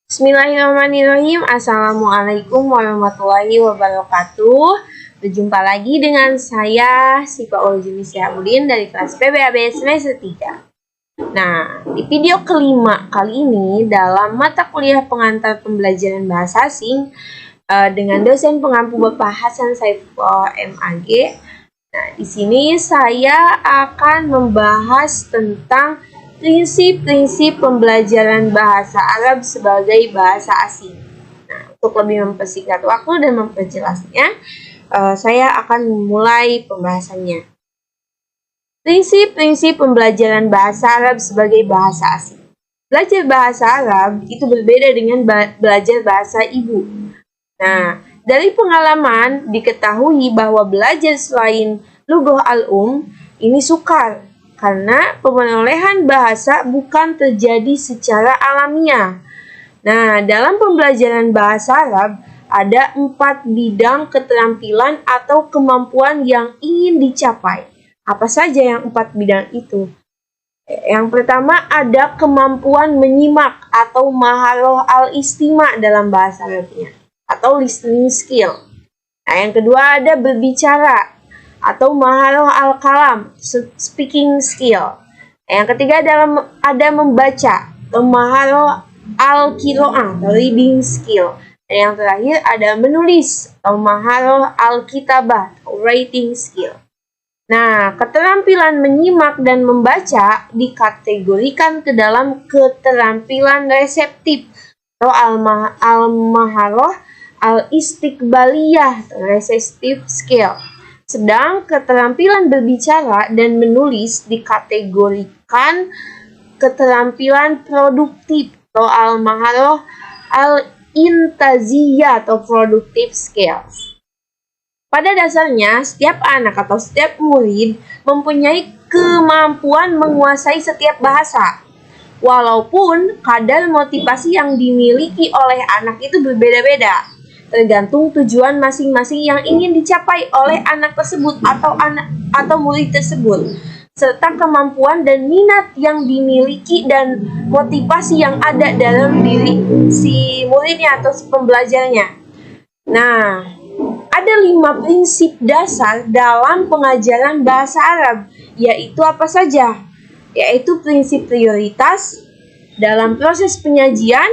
Bismillahirrahmanirrahim. Assalamualaikum warahmatullahi wabarakatuh. Berjumpa lagi dengan saya Siva Oljumi Syahrudin dari kelas PBAB semester 3. Nah, di video kelima kali ini dalam mata kuliah pengantar pembelajaran bahasa asing dengan dosen pengampu Bapak Hasan Saifullah MAG. Nah, di sini saya akan membahas tentang prinsip-prinsip pembelajaran bahasa Arab sebagai bahasa asing. Nah, untuk lebih mempersingkat waktu dan memperjelasnya, saya akan memulai pembahasannya. Prinsip-prinsip pembelajaran bahasa Arab sebagai bahasa asing. Belajar bahasa Arab itu berbeda dengan belajar bahasa ibu. Nah, dari pengalaman diketahui bahwa belajar selain lughah al-um ini sukar karena perolehan bahasa bukan terjadi secara alamiah. Nah, dalam pembelajaran bahasa Arab ada 4 bidang keterampilan atau kemampuan yang ingin dicapai. Apa saja yang 4 bidang itu? Yang pertama ada kemampuan menyimak atau maharoh al-istima dalam bahasa Arabnya atau listening skill. Nah, yang kedua ada berbicara atau maharoh al-kalam, speaking skill. Yang ketiga ada membaca atau maharoh al-kiro'ah, reading skill. Dan yang terakhir ada menulis atau maharoh al-kitabah, writing skill. Nah, keterampilan menyimak dan membaca dikategorikan ke dalam keterampilan reseptif atau al-maharoh al-istiqbaliyah, receptive skill. Sedang keterampilan berbicara dan menulis dikategorikan keterampilan produktif atau al-maharoh al-intaziyah atau productive skills. Pada dasarnya, setiap anak atau setiap murid mempunyai kemampuan menguasai setiap bahasa. Walaupun kadar motivasi yang dimiliki oleh anak itu berbeda-beda, tergantung tujuan masing-masing yang ingin dicapai oleh anak tersebut atau murid tersebut, serta kemampuan dan minat yang dimiliki dan motivasi yang ada dalam diri si muridnya atau si pembelajarnya. Nah, ada 5 prinsip dasar dalam pengajaran bahasa Arab, yaitu apa saja? Yaitu prinsip prioritas dalam proses penyajian,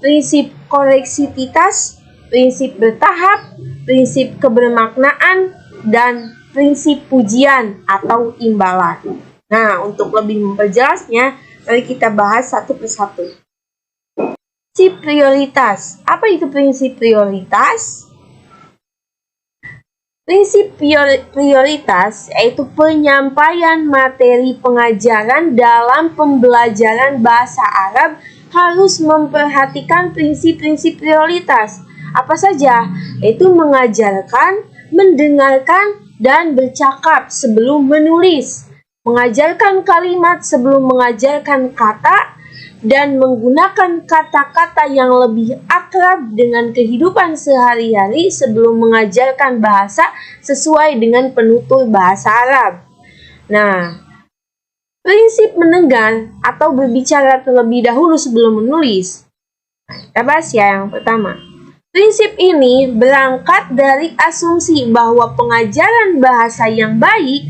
prinsip koneksivitas, prinsip bertahap, prinsip kebermaknaan, dan prinsip pujian atau imbalan. Nah, untuk lebih memperjelasnya, mari kita bahas satu persatu. Prinsip prioritas. Apa itu prinsip prioritas? Prinsip prioritas yaitu penyampaian materi pengajaran dalam pembelajaran bahasa Arab harus memperhatikan prinsip-prinsip prioritas. Apa saja? Yaitu mengajarkan, mendengarkan, dan bercakap sebelum menulis, mengajarkan kalimat sebelum mengajarkan kata, dan menggunakan kata-kata yang lebih akrab dengan kehidupan sehari-hari sebelum mengajarkan bahasa sesuai dengan penutur bahasa Arab. Nah, prinsip mendengar atau berbicara terlebih dahulu sebelum menulis. Kita bahas ya yang pertama. Prinsip ini berangkat dari asumsi bahwa pengajaran bahasa yang baik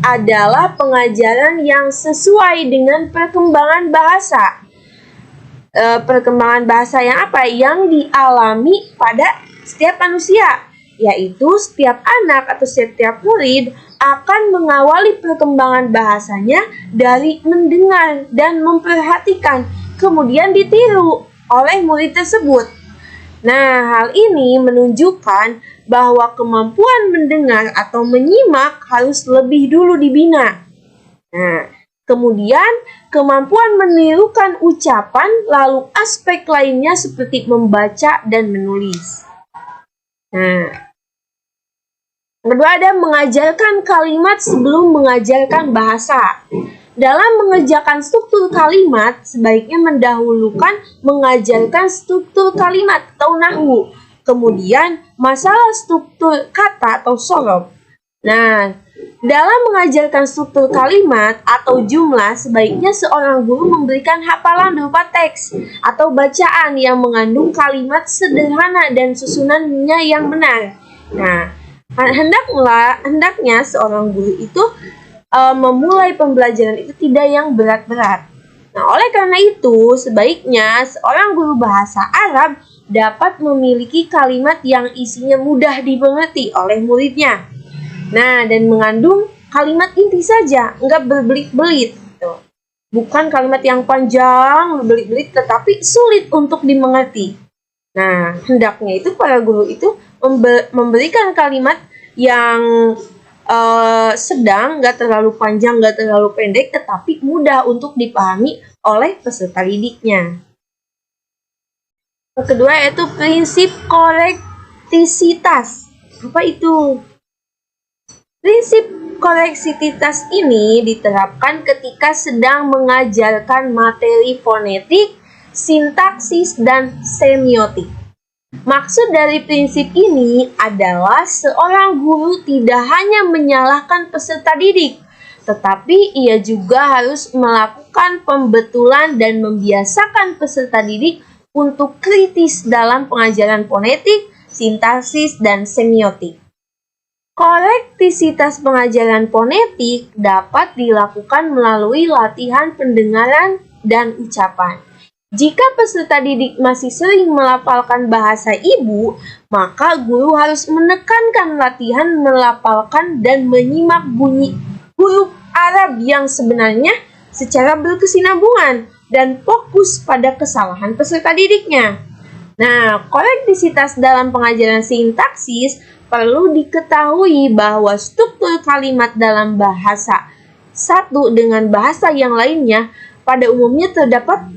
adalah pengajaran yang sesuai dengan perkembangan bahasa. Perkembangan bahasa yang apa? Yang dialami pada setiap manusia, yaitu setiap anak atau setiap murid akan mengawali perkembangan bahasanya dari mendengar dan memperhatikan, kemudian ditiru oleh murid tersebut. Nah, hal ini menunjukkan bahwa kemampuan mendengar atau menyimak harus lebih dulu dibina. Nah, kemudian kemampuan menirukan ucapan, lalu aspek lainnya seperti membaca dan menulis. Nah, kedua ada mengajarkan kalimat sebelum mengajarkan bahasa. Dalam mengerjakan struktur kalimat, sebaiknya mendahulukan mengajarkan struktur kalimat atau nahwu, kemudian masalah struktur kata atau sorof. Nah, dalam mengajarkan struktur kalimat atau jumlah, sebaiknya seorang guru memberikan hafalan berupa teks atau bacaan yang mengandung kalimat sederhana dan susunannya yang benar. Nah, hendaknya seorang guru itu memulai pembelajaran itu tidak yang berat-berat. Nah, oleh karena itu, sebaiknya seorang guru bahasa Arab dapat memiliki kalimat yang isinya mudah dimengerti oleh muridnya. Nah, dan mengandung kalimat inti saja, enggak berbelit-belit. Gitu. Bukan kalimat yang panjang, berbelit-belit, tetapi sulit untuk dimengerti. Nah, hendaknya itu para guru itu memberikan kalimat yang sedang, enggak terlalu panjang, enggak terlalu pendek, tetapi mudah untuk dipahami oleh peserta didiknya. Yang kedua yaitu prinsip korektisitas. Apa itu? Prinsip korektisitas ini diterapkan ketika sedang mengajarkan materi fonetik, sintaksis, dan semiotik. Maksud dari prinsip ini adalah seorang guru tidak hanya menyalahkan peserta didik, tetapi ia juga harus melakukan pembetulan dan membiasakan peserta didik untuk kritis dalam pengajaran fonetik, sintaksis, dan semiotik. Korektisitas pengajaran fonetik dapat dilakukan melalui latihan pendengaran dan ucapan. Jika peserta didik masih sering melafalkan bahasa ibu, maka guru harus menekankan latihan melafalkan dan menyimak bunyi huruf Arab yang sebenarnya secara berkesinambungan dan fokus pada kesalahan peserta didiknya. Nah, korektisitas dalam pengajaran sintaksis perlu diketahui bahwa struktur kalimat dalam bahasa satu dengan bahasa yang lainnya pada umumnya terdapat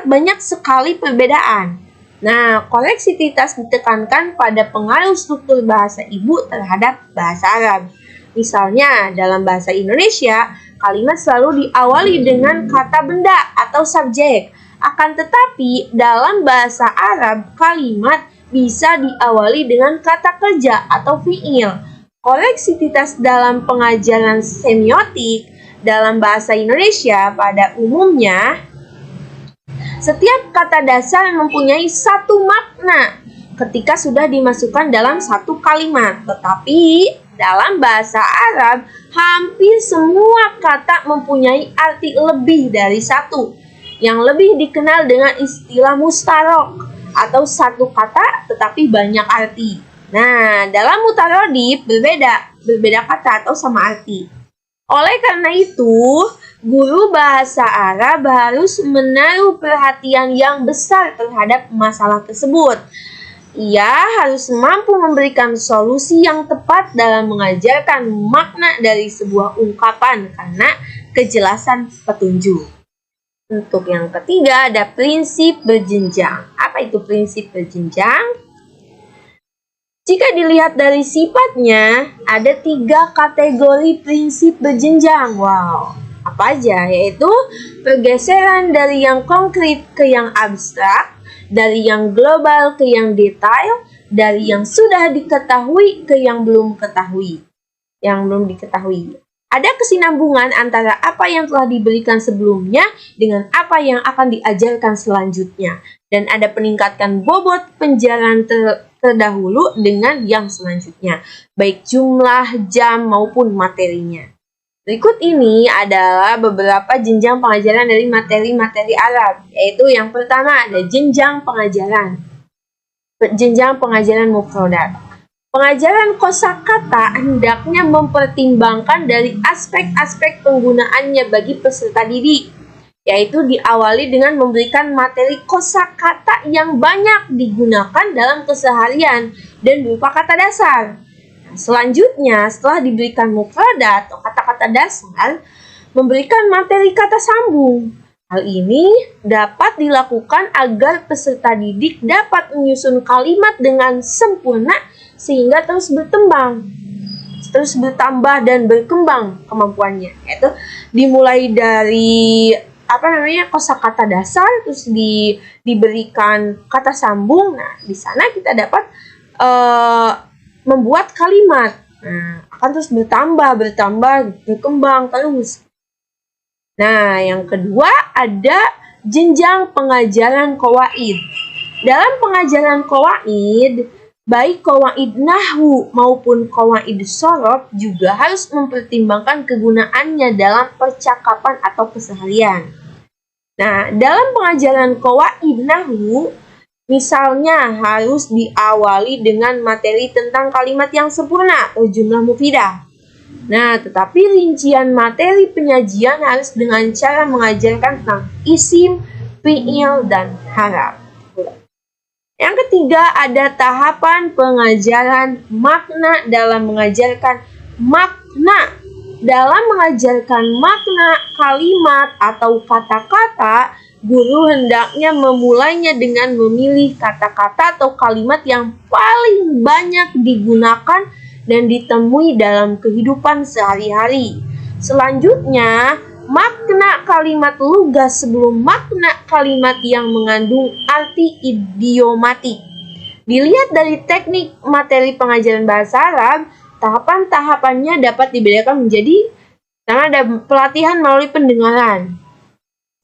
banyak sekali perbedaan. Nah, korektisitas ditekankan pada pengaruh struktur bahasa ibu terhadap bahasa Arab. Misalnya, dalam bahasa Indonesia, kalimat selalu diawali dengan kata benda atau subjek. Akan tetapi, dalam bahasa Arab, kalimat bisa diawali dengan kata kerja atau fiil. Korektisitas dalam pengajaran semiotik dalam bahasa Indonesia pada umumnya, setiap kata dasar mempunyai satu makna ketika sudah dimasukkan dalam satu kalimat. Tetapi dalam bahasa Arab, hampir semua kata mempunyai arti lebih dari satu, yang lebih dikenal dengan istilah mustarok, atau satu kata tetapi banyak arti. Nah, dalam mutarodif berbeda kata atau sama arti. Oleh karena itu, guru bahasa Arab harus menaruh perhatian yang besar terhadap masalah tersebut. Ia harus mampu memberikan solusi yang tepat dalam mengajarkan makna dari sebuah ungkapan karena kejelasan petunjuk. Untuk yang ketiga ada prinsip berjenjang. Apa itu prinsip berjenjang? Jika dilihat dari sifatnya, ada 3 kategori prinsip berjenjang. Wow, apa aja? Yaitu pergeseran dari yang konkret ke yang abstrak, dari yang global ke yang detail, dari yang sudah diketahui ke yang belum diketahui. Ada kesinambungan antara apa yang telah diberikan sebelumnya dengan apa yang akan diajarkan selanjutnya. Dan ada peningkatan bobot penjelasan terdahulu dengan yang selanjutnya, baik jumlah, jam, maupun materinya. Berikut ini adalah beberapa jenjang pengajaran dari materi-materi Arab, yaitu yang pertama ada jenjang pengajaran. Jenjang pengajaran mufradat. Pengajaran kosakata hendaknya mempertimbangkan dari aspek-aspek penggunaannya bagi peserta didik, yaitu diawali dengan memberikan materi kosakata yang banyak digunakan dalam keseharian dan berupa kata dasar. Selanjutnya, setelah diberikan mufradat atau kata-kata dasar, memberikan materi kata sambung. Hal ini dapat dilakukan agar peserta didik dapat menyusun kalimat dengan sempurna sehingga terus bertambah dan berkembang kemampuannya. Yaitu dimulai dari kosakata dasar, terus diberikan kata sambung. Nah, di sana kita dapat membuat kalimat Nah, akan terus bertambah, berkembang terus. Nah, yang kedua ada jenjang pengajaran qawaid. Dalam pengajaran qawaid, baik qawaid nahwu maupun qawaid shorof juga harus mempertimbangkan kegunaannya dalam percakapan atau keseharian. Nah, dalam pengajaran qawaid nahwu, misalnya harus diawali dengan materi tentang kalimat yang sempurna atau jumlah mufidah. Nah, tetapi rincian materi penyajian harus dengan cara mengajarkan tentang isim, fi'il, dan haraf. Yang ketiga ada tahapan pengajaran makna dalam mengajarkan makna. Dalam mengajarkan makna kalimat atau kata-kata, guru hendaknya memulainya dengan memilih kata-kata atau kalimat yang paling banyak digunakan dan ditemui dalam kehidupan sehari-hari. Selanjutnya, makna kalimat lugas sebelum makna kalimat yang mengandung arti idiomatik. Dilihat dari teknik materi pengajaran bahasa Arab, tahapan-tahapannya dapat dibedakan menjadi pertama ada pelatihan melalui pendengaran.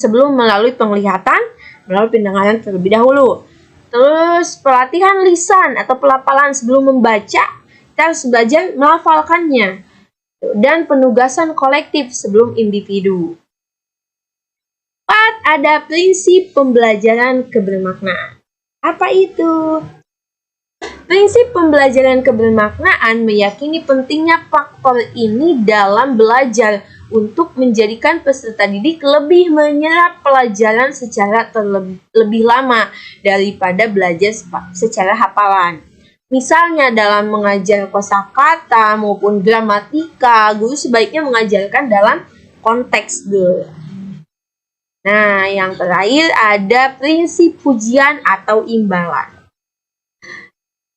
Sebelum melalui penglihatan, melalui pendengaran terlebih dahulu. Terus pelatihan lisan atau pelafalan sebelum membaca, kita harus belajar melafalkannya. Dan penugasan kolektif sebelum individu. 4. Ada prinsip pembelajaran kebermaknaan. Apa itu? Prinsip pembelajaran kebermaknaan meyakini pentingnya faktor ini dalam belajar untuk menjadikan peserta didik lebih menyerap pelajaran secara lebih lama daripada belajar secara hafalan. Misalnya dalam mengajar kosakata maupun gramatika, guru sebaiknya mengajarkan dalam konteks dulu. Nah, yang terakhir ada prinsip pujian atau imbalan.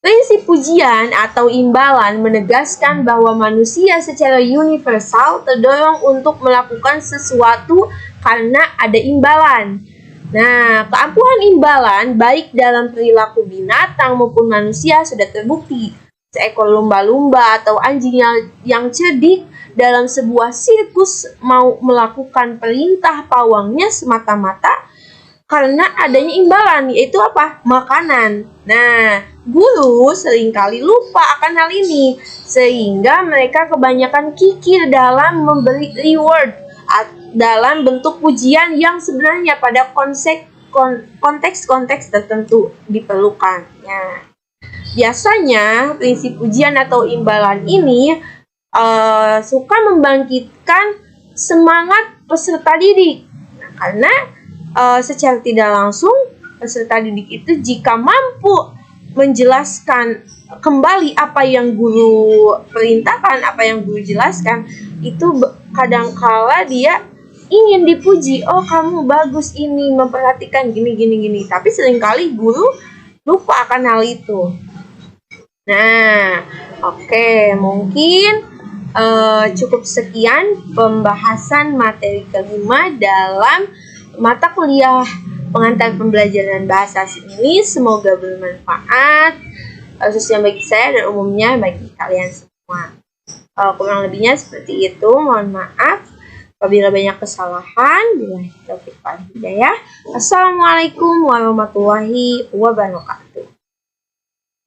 Prinsip pujian atau imbalan menegaskan bahwa manusia secara universal terdorong untuk melakukan sesuatu karena ada imbalan. Nah, keampuhan imbalan baik dalam perilaku binatang maupun manusia sudah terbukti. Seekor lumba-lumba atau anjing yang cerdik dalam sebuah sirkus mau melakukan perintah pawangnya semata-mata karena adanya imbalan, yaitu apa? Makanan. Nah, guru seringkali lupa akan hal ini, sehingga mereka kebanyakan kikir dalam memberi reward dalam bentuk pujian yang sebenarnya pada konteks-konteks tertentu diperlukan. Ya. Biasanya prinsip pujian atau imbalan ini suka membangkitkan semangat peserta didik. Nah, karena secara tidak langsung peserta didik itu jika mampu menjelaskan kembali apa yang guru perintahkan, apa yang guru jelaskan, itu kadangkala dia ingin dipuji, oh kamu bagus ini, memperhatikan gini. Tapi seringkali guru lupa akan hal itu. Nah, oke, mungkin cukup sekian pembahasan materi kelima dalam mata kuliah pengantar pembelajaran bahasa asing ini. Semoga bermanfaat, khususnya bagi saya dan umumnya bagi kalian semua. Kurang lebihnya seperti itu, mohon maaf apabila banyak kesalahan. Billahi taufiq wal hidayah. Assalamualaikum warahmatullahi wabarakatuh.